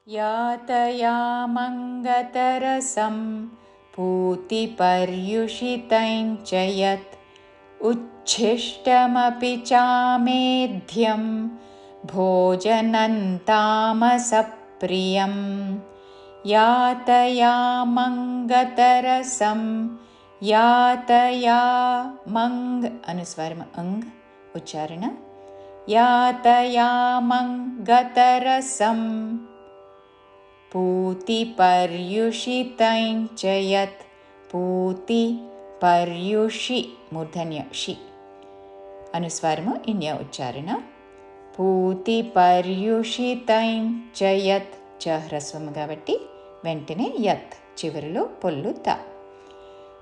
यातयामङ्गतरसं पूतिपर्युषितं च यत् उच्छिष्टमपि चामेध्यं भोजनं तामसप्रियं यातयामङ्गतरसं यातयामङ्ग अनुस्वारम् अंग उच्चारण यातयामङ्गतरसं पूतिपर्युषितं च यत् पूतिपर्युषि मूर्धन्य षि अनुस्वारము ఇన్య ఉచ్చారణ పూతిపర్యుషితం చ యత్ చ హ్రస్వము కాబట్టి వెంటనే యత్ చివరిలో పొల్లు త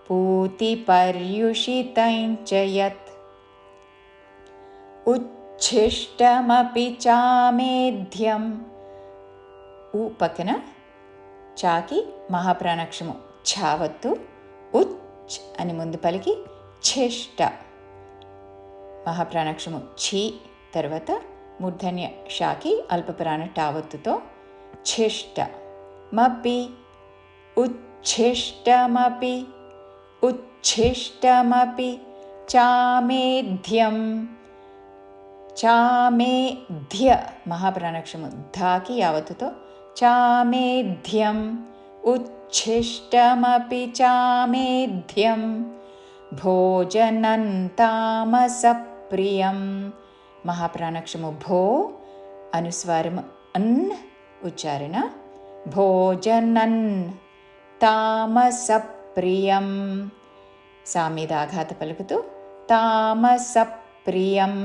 పూతిపర్యుషితం చ యత్ ఉచ్ఛిష్టమపి చామేధ్యం ఊ పక్కన చాకి మహాప్రాణాక్షము ఛావత్తు ఉచ్ అని ముందు పలికి ఛిష్ట మహాప్రాణాక్షము ఛీ తర్వాత మూర్ధన్య షాకి అల్పప్రాణ టావత్తుతో ఛిష్ట మపి ఉచ్ఛిష్టమపి ఉచ్ఛిష్టమపి చామేధ్యం చామేధ్య మహాప్రాణాక్షము ధాకి యావత్తుతో చామేధ్యం ఉచ్ఛిష్టమపి చామేధ్యం భోజనం తామసప్రియం మహాప్రాణాక్షము భో అనుస్వారము అన్ ఉచ్చారణ భోజనం తామసప్రియం సా మీద ఆఘాత పలుకుతూ తామసప్రియం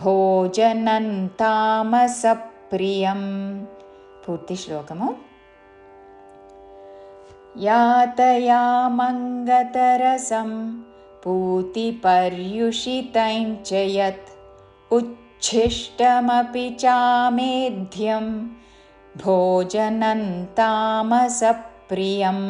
భోజనం తామసప్రియం పూర్తి శ్లోకము యాతయామంగతరసం పూతిపర్యుషితం చ యత్ ఉచ్ఛిష్టమపి చామేధ్యం భోజనం తామసప్రియం